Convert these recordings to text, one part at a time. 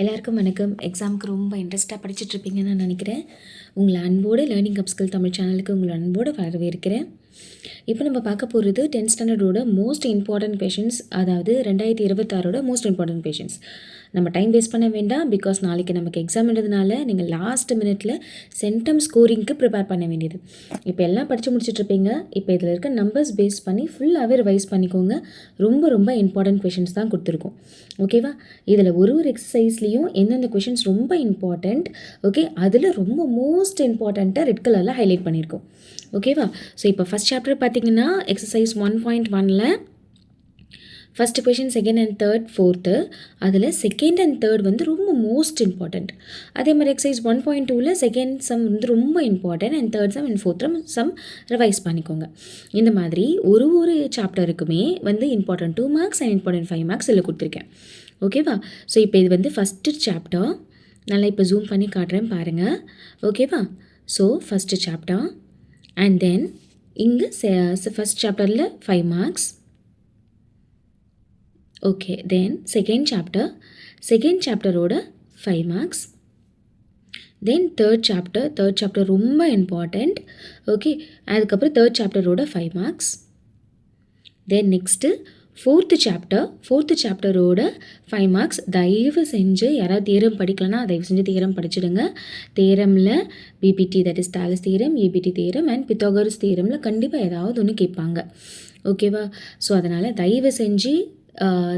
எல்லாருக்கும் வணக்கம். எக்ஸாமுக்கு ரொம்ப இன்ட்ரெஸ்ட்டாக படிச்சுட்ருப்பீங்கன்னு நான் நினைக்கிறேன். உங்களை அன்போடு லேர்னிங் அப்ஸ்கில் தமிழ் சேனலுக்கு உங்களை அன்போடு வரவேற்கிறேன். இப்போ நம்ம பார்க்க போகிறது 10th ஸ்டாண்டர்டோட மோஸ்ட் இம்பார்ட்டன்ட் கொஷின்ஸ், அதாவது 2026ஓட மோஸ்ட் இம்பார்ட்டன்ட் கொஷின்ஸ். நம்ம டைம் வேஸ்ட் பண்ண வேண்டாம், பிகாஸ் நாளைக்கு நமக்கு எக்ஸாம்ன்றதுனால நீங்கள் லாஸ்ட் மினிட்ல சென்டம் ஸ்கோரிங்க்கு ப்ரிப்பேர் பண்ண வேண்டியது. இப்போ எல்லாம் படித்து முடிச்சுட்ருப்பீங்க. இப்போ இதில் இருக்க நம்பர்ஸ் பேஸ் பண்ணி ஃபுல்லாகவே ரிவைஸ் பண்ணிக்கோங்க. ரொம்ப ரொம்ப இம்பார்ட்டன்ட் கொஷின்ஸ் தான் கொடுத்துருக்கோம். ஓகேவா? இதில் ஒரு எக்ஸசைஸ்லேயும் எந்தெந்த கொஷின்ஸ் ரொம்ப இம்பார்ட்டண்ட், ஓகே, அதில் ரொம்ப மோஸ்ட் இம்பார்ட்டண்ட்டாக ரெட் கலரில் ஹைலைட் பண்ணியிருக்கோம். ஓகேவா? ஸோ இப்போ ஃபஸ்ட் சாப்டர் பார்த்தீங்கன்னா எக்ஸசைஸ் 1.1ல் first question, second and third, fourth. அதில் செகண்ட் அண்ட் தேர்ட் வந்து ரொம்ப மோஸ்ட் இம்பார்ட்டண்ட். அதே மாதிரி எக்ஸசைஸ் 1.2ல் செகண்ட் சம் வந்து ரொம்ப important and third sum and fourth sum revise பண்ணிக்கோங்க. இந்த மாதிரி ஒரு சாப்டருக்குமே வந்து important 2 marks and important 5 marks இதில் கொடுத்துருக்கேன். ஓகேவா? ஸோ இப்போ இது வந்து ஃபஸ்ட்டு சாப்டர். நல்லா இப்போ ஜூம் பண்ணி காட்டுறேன் பாருங்கள். ஓகேவா? So first chapter and then இங்கே ஃபஸ்ட் சாப்டரில் 5 மார்க்ஸ். ஓகே, தென் செகண்ட் சாப்டரோட 5 மார்க்ஸ். தென் தேர்ட் சாப்டர் ரொம்ப இம்பார்ட்டண்ட். ஓகே, அதுக்கப்புறம் தேர்ட் சாப்டரோட 5 மார்க்ஸ். தென் நெக்ஸ்ட்டு ஃபோர்த்து சாப்டரோட 5 மார்க்ஸ். தயவு செஞ்சு யாராவது தியரம் படிக்கலன்னா தயவு செஞ்சு தியரம் படிச்சுடுங்க. தியரமில் BPT, that is Thales theorem, ABT theorem and Pythagoras தியரமில் கண்டிப்பாக ஏதாவது ஒன்று கேட்பாங்க. ஓகேவா? ஸோ அதனால் தயவு செஞ்சு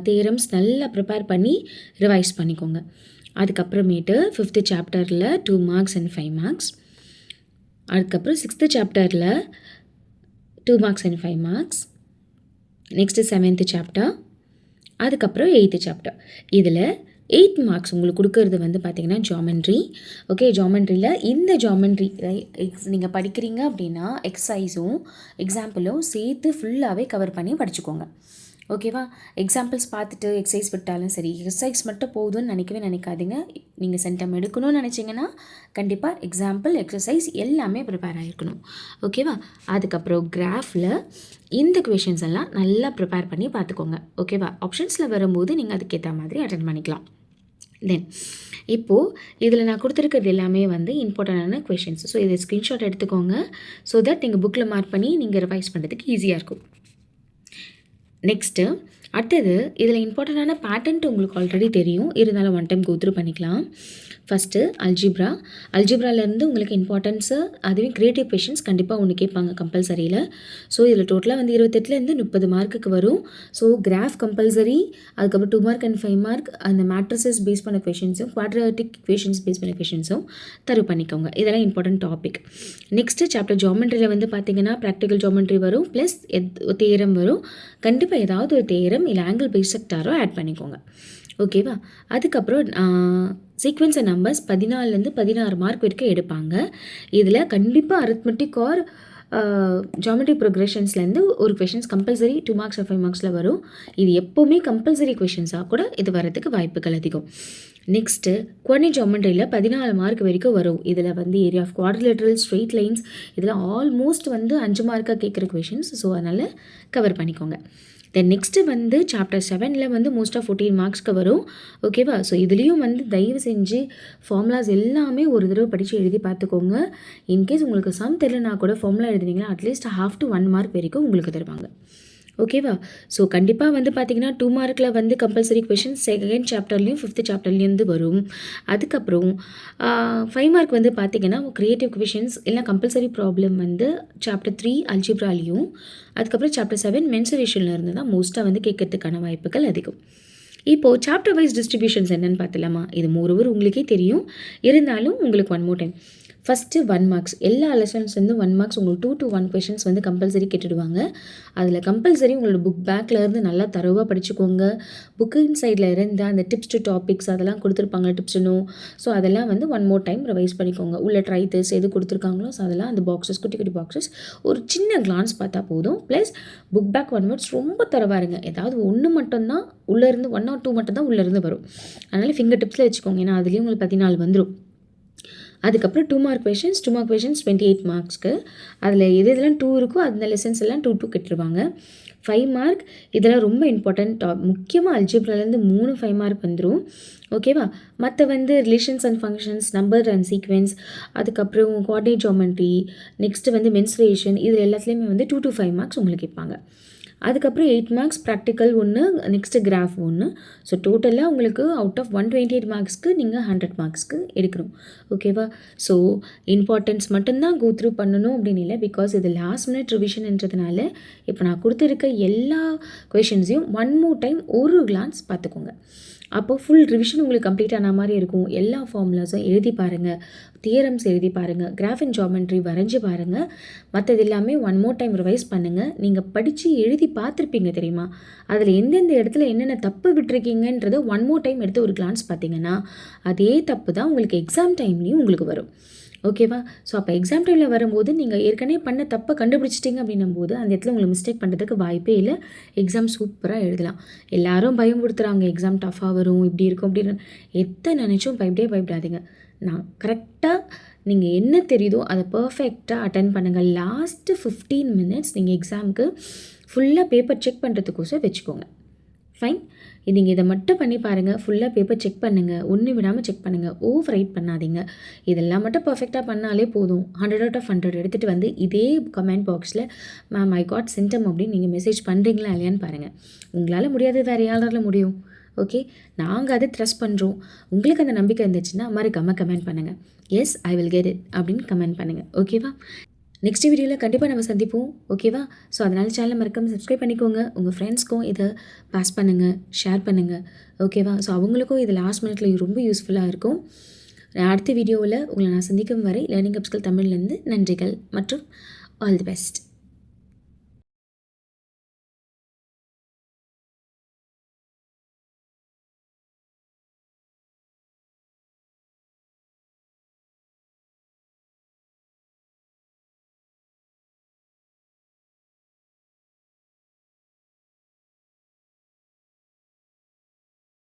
தியரம்ஸ் நல்லா ப்ரிப்பேர் பண்ணி ரிவைஸ் பண்ணிக்கோங்க. அதுக்கப்புறமேட்டு 5th சாப்டரில் 2 மார்க்ஸ் அண்ட் 5 மார்க்ஸ். அதுக்கப்புறம் 6th சாப்டரில் 2 marks and 5 marks. Next 7th chapter. அதுக்கப்புறம் 8th சாப்டர். இதில் 8 மார்க்ஸ் உங்களுக்கு கொடுக்கறது வந்து பார்த்திங்கன்னா ஜாமெண்ட்ரி. ஓகே, ஜாமெண்ட்ரியில் இந்த ஜாமெண்ட்ரி நீங்கள் படிக்கிறீங்க அப்படின்னா எக்ஸசைஸும் எக்ஸாம்பிளும் சேர்த்து ஃபுல்லாகவே கவர் பண்ணி படிச்சுக்கோங்க. ஓகேவா? எக்ஸாம்பிள்ஸ் பார்த்துட்டு எக்ஸசைஸ் விட்டாலும் சரி, எக்ஸசைஸ் மட்டும் போதும்னு நினைக்காதீங்க. நீங்கள் சென்டம் எடுக்கணும்னு நினச்சிங்கன்னா கண்டிப்பாக எக்ஸாம்பிள், எக்ஸசைஸ் எல்லாமே ப்ரிப்பேர் ஆகிருக்கணும். ஓகேவா? அதுக்கப்புறம் கிராஃபில் இந்த கொஷின்ஸ் எல்லாம் நல்லா ப்ரிப்பேர் பண்ணி பார்த்துக்கோங்க. ஓகேவா? ஆப்ஷன்ஸில் வரும்போது நீங்கள் அதுக்கேற்ற மாதிரி அட்டென்ட் பண்ணிக்கலாம். தென் இப்போது இதில் நான் கொடுத்துருக்கிறது எல்லாமே வந்து இம்பார்ட்டண்டான கொஷின்ஸ். ஸோ இதை ஸ்க்ரீன்ஷாட் எடுத்துக்கோங்க. ஸோ தட் நீங்கள் புக்கில் மார்க் பண்ணி நீங்கள் ரிவைஸ் பண்ணுறதுக்கு ஈஸியாக இருக்கும். நெக்ஸ்ட்டு அடுத்தது இதில் இம்பார்ட்டண்டான பேட்டர்ன்ட்டு உங்களுக்கு ஆல்ரெடி தெரியும், இருந்தாலும் ஒன் டைம் கோத்ரூ பண்ணிக்கலாம். ஃபஸ்ட்டு அல்ஜிப்ராலேருந்து உங்களுக்கு இம்பார்ட்டன்ஸு, அதுவே கிரியேட்டிவ் கொஷின்ஸ் கண்டிப்பாக ஒன்று கேட்பாங்க கம்பல்சரியில். ஸோ இதில் டோட்டலாக வந்து 28லேருந்து 30 மார்க்குக்கு வரும். ஸோ கிராஃப் கம்பல்சரி, அதுக்கப்புறம் 2 மார்க் அண்ட் 5 மார்க் அந்த மேட்ரிசஸ் பேஸ் பண்ண கொஷின்ஸும் குவாட்ராட்டிக் கொஷின்ஸ் பேஸ் பண்ண கொஷின்ஸும் தரு பண்ணிக்கோங்க. இதெல்லாம் இம்பார்ட்டன்ட் டாபிக். நெக்ஸ்ட்டு சாப்டர் ஜாமெண்ட்ரியில் வந்து பார்த்திங்கன்னா ப்ராக்டிக்கல் ஜாமெண்ட்ரி வரும், ப்ளஸ் தேரம் வரும். கண்டிப்பாக ஏதாவது ஒரு தேரம் இல்லை ஆங்கிள் பைசெக்டாரோ ஆட் பண்ணிக்கோங்க. ஓகேவா? அதுக்கப்புறம் சீக்வென்ஸ் அண்ட் நம்பர்ஸ் 14லேருந்து 16 மார்க் வரைக்கும் எடுப்பாங்க. இதில் கண்டிப்பாக அரித்மெட்டிக் ஆர் ஜாமெட்ரி ப்ரோக்ரெஷன்ஸ்லேருந்து ஒரு கொஷின்ஸ் கம்பல்சரி 2 மார்க்ஸ் 5 மார்க்ஸில் வரும். இது எப்போவுமே கம்பல்சரி கொஷின்ஸாக கூட இது வரதுக்கு வாய்ப்புகள் அதிகம். நெக்ஸ்ட்டு குவார்டினேட் ஜாமெண்ட்ரியில் 14 மார்க் வரைக்கும் வரும். இதில் வந்து area of quadrilateral, straight lines, இதில் ஆல்மோஸ்ட் வந்து 5 மார்க்காக கேட்குற கொஷின்ஸ். ஸோ அதனால் கவர் பண்ணிக்கோங்க. தென் நெக்ஸ்ட்டு வந்து சாப்டர் 7ல் வந்து மோஸ்ட் ஆஃப் 14 மார்க்ஸ்க்கு வரும். ஓகேவா? ஸோ இதுலேயும் வந்து தயவு செஞ்சு ஃபார்முலாஸ் எல்லாமே ஒரு தடவை படித்து எழுதி பார்த்துக்கோங்க. இன்கேஸ் உங்களுக்கு சம் தெரியலனா கூட ஃபார்முலா எழுதுனீங்கன்னா அட்லீஸ்ட் 1/2 to 1 மார்க் வரைக்கும் உங்களுக்கு தருவாங்க. ஓகேவா? ஸோ கண்டிப்பாக வந்து பார்த்திங்கன்னா 2 மார்க்கில் வந்து கம்பல்சரி கொஷின் செகண்ட் சாப்டர்லேயும் 5th சாப்டர்லேருந்து வரும். அதுக்கப்புறம் 5 மார்க் வந்து பார்த்திங்கன்னா க்ரியேட்டிவ் கொஷின்ஸ் இல்லை கம்பல்சரி ப்ராப்ளம் வந்து சாப்டர் 3 அல்ஜிப்ராலையும், அதுக்கப்புறம் சாப்டர் 7 மென்சுரேஷனில் இருந்து தான் மோஸ்ட்டாக வந்து கேட்கறதுக்கான வாய்ப்புகள் அதிகம். இப்போது சாப்டர் வைஸ் டிஸ்ட்ரிபியூஷன்ஸ் என்னென்னு பார்த்துலாமா? இது மோரோவர் உங்களுக்கே தெரியும், இருந்தாலும் உங்களுக்கு 1 more டைம். First 1 marks. எல்லா லெசன்ஸ் வந்து 1 மார்க்ஸ் உங்களுக்கு 2 to 1 கொஷின்ஸ் வந்து கம்பல்சரி கேட்டுடுவாங்க. அதில் கம்பல்சரி உங்களோட புக் பேக்லேருந்து நல்லா தரவாக படிச்சுக்கோங்க. புக்கின் சைடில் இருந்து அந்த டிப்ஸ் டு டாபிக்ஸ் அதெல்லாம் கொடுத்துருப்பாங்க, டிப்ஸ் டு நோ. ஸோ அதெல்லாம் வந்து 1 more டைம் ரிவைஸ் பண்ணிக்கோங்க. உள்ள ட்ரைத்தஸ் எது கொடுத்துருக்காங்களோ ஸோ அதெல்லாம் அந்த பாக்ஸஸ், குட்டி குட்டி பாக்ஸஸ் ஒரு சின்ன கிளான்ஸ் பார்த்தா போதும். ப்ளஸ் புக் பேக் 1 வேர்ட்ஸ் ரொம்ப தரவாக இருங்க. ஏதாவது ஒன்று மட்டும்தான் உள்ளேருந்து 1 or 2 மட்டும்தான் உள்ளேருந்து வரும். அதனால் ஃபிங்கர் டிப்ஸில் வச்சுக்கோங்க. ஏன்னா அதுலேயும் உங்களுக்கு 14 வந்துடும். அதுக்கப்புறம் 2 மார்க் கொஷின்ஸ் 28 மார்க்ஸ்க்கு. அதில் எது எதெல்லாம் 2 இருக்கோ அந்த லெசன்ஸ் எல்லாம் 2 கெட்டுருவாங்க. 5 மார்க் இதெல்லாம் ரொம்ப இம்பார்ட்டன்ட். முக்கியமாக அல்ஜிப்ராலேருந்து 3 5 மார்க் வந்துடும். ஓகேவா? மற்ற வந்து relations and functions, number and sequence, அதுக்கப்புறம் கோஆர்டினேட் ஜியோமெட்ரி, நெக்ஸ்ட்டு வந்து மென்சுரேஷன், இதில் எல்லாத்துலேயுமே வந்து 2 to 5 மார்க்ஸ் உங்களுக்கு கேட்பாங்க. அதுக்கப்புறம் 8 மார்க்ஸ் ப்ராக்டிக்கல் ஒன்று, நெக்ஸ்ட்டு கிராஃப் ஒன்று. ஸோ டோட்டலாக உங்களுக்கு அவுட் ஆஃப் 128 மார்க்ஸ்க்கு நீங்கள் 100 மார்க்ஸ்க்கு எடுக்கணும். ஓகேவா? ஸோ இம்பார்ட்டன்ஸ் மட்டும்தான் கோ த்ரூ பண்ணணும் அப்படின்னு இல்லை. பிகாஸ் இது லாஸ்ட் மினிட் ரிவிஷன்ன்றதுனால இப்போ நான் கொடுத்துருக்க எல்லா கொஷின்ஸையும் ஒன் மோர் டைம் ஒரு கிளான்ஸ் பார்த்துக்கோங்க. அப்போ ஃபுல் ரிவிஷன் உங்களுக்கு கம்ப்ளீட் ஆன மாதிரி இருக்கும். எல்லா ஃபார்முலாஸும் எழுதி பாருங்கள், தியரம்ஸ் எழுதி பாருங்கள், கிராஃப் அண்ட் ஜியோமெட்ரி வரைஞ்சி பாருங்கள். மற்றது எல்லாமே ஒன் மோர் டைம் ரிவைஸ் பண்ணுங்கள். நீங்கள் படித்து எழுதி பார்த்துருப்பீங்க தெரியுமா? அதில் எந்தெந்த இடத்துல என்னென்ன தப்பு விட்டுருக்கீங்கன்றதை ஒன் மோர் டைம் எடுத்து ஒரு கிளான்ஸ் பார்த்தீங்கன்னா அதே தப்பு தான் உங்களுக்கு எக்ஸாம் டைம்லேயும் உங்களுக்கு வரும். ஓகேவா? ஸோ அப்போ எக்ஸாம் டைமில் வரும்போது நீங்கள் ஏற்கனவே பண்ண தப்பை கண்டுபிடிச்சிட்டிங்க அப்படின்னும் போது அந்த இடத்துல உங்களுக்கு மிஸ்டேக் பண்ணுறதுக்கு வாய்ப்பே இல்லை. எக்ஸாம் சூப்பராக எழுதலாம். எல்லாரும் பயமுறுத்துகிறாங்க, எக்ஸாம் டஃபாக வரும், இப்படி இருக்கும் அப்படின்னு. எத்தனை நினச்சும் பயப்படாதீங்க. நான் கரெக்டாக நீங்கள் என்ன தெரியுதோ அதை பர்ஃபெக்டாக அட்டென்ட் பண்ணுங்கள். லாஸ்ட்டு 15 மினிட்ஸ் நீங்கள் எக்ஸாமுக்கு ஃபுல்லாக பேப்பர் செக் பண்ணுறதுக்கோசம் வச்சுக்கோங்க. ஃபைன். நீங்கள் இதை மட்டும் பண்ணி பாருங்கள். ஃபுல்லாக பேப்பர் செக் பண்ணுங்கள், ஒன்று விடாமல் செக் பண்ணுங்கள், ஓவர் ரைட் பண்ணாதீங்க. இதெல்லாம் மட்டும் பர்ஃபெக்டாக பண்ணாலே போதும். 100 out of 100 எடுத்துகிட்டு வந்து இதே கமெண்ட் பாக்ஸில் மேம் ஐ காட் சிம்டம் அப்படின்னு நீங்கள் மெசேஜ் பண்ணுறீங்களா இல்லையான்னு பாருங்கள். உங்களால் முடியாது, வேறு யாரால் முடியும்? ஓகே, நாங்கள் அதை ட்ரஸ்ட் பண்ணுறோம். உங்களுக்கு அந்த நம்பிக்கை இருந்துச்சுன்னா மறக்காமல் கமெண்ட் பண்ணுங்கள். Yes I will get it அப்படின்னு கமெண்ட் பண்ணுங்கள். ஓகேவா? நெக்ஸ்ட் வீடியோவில் கண்டிப்பாக நம்ம சந்திப்போம். ஓகேவா? ஸோ அதனால் சேனலை மறக்காமல் சப்ஸ்கிரைப் பண்ணிக்கோங்க. உங்கள் ஃப்ரெண்ட்ஸ்க்கும் இதை பாஸ் பண்ணுங்கள், ஷேர் பண்ணுங்கள். ஓகேவா? ஸோ அவங்களுக்கும் இது லாஸ்ட் மினிட்ல ரொம்ப யூஸ்ஃபுல்லாக இருக்கும். அடுத்த வீடியோவில் உங்களை நான் சந்திக்கும் வரை லேர்னிங் அப்ஸ்கில் தமிழ்லேருந்து நன்றிகள் மற்றும் ஆல் தி பெஸ்ட்.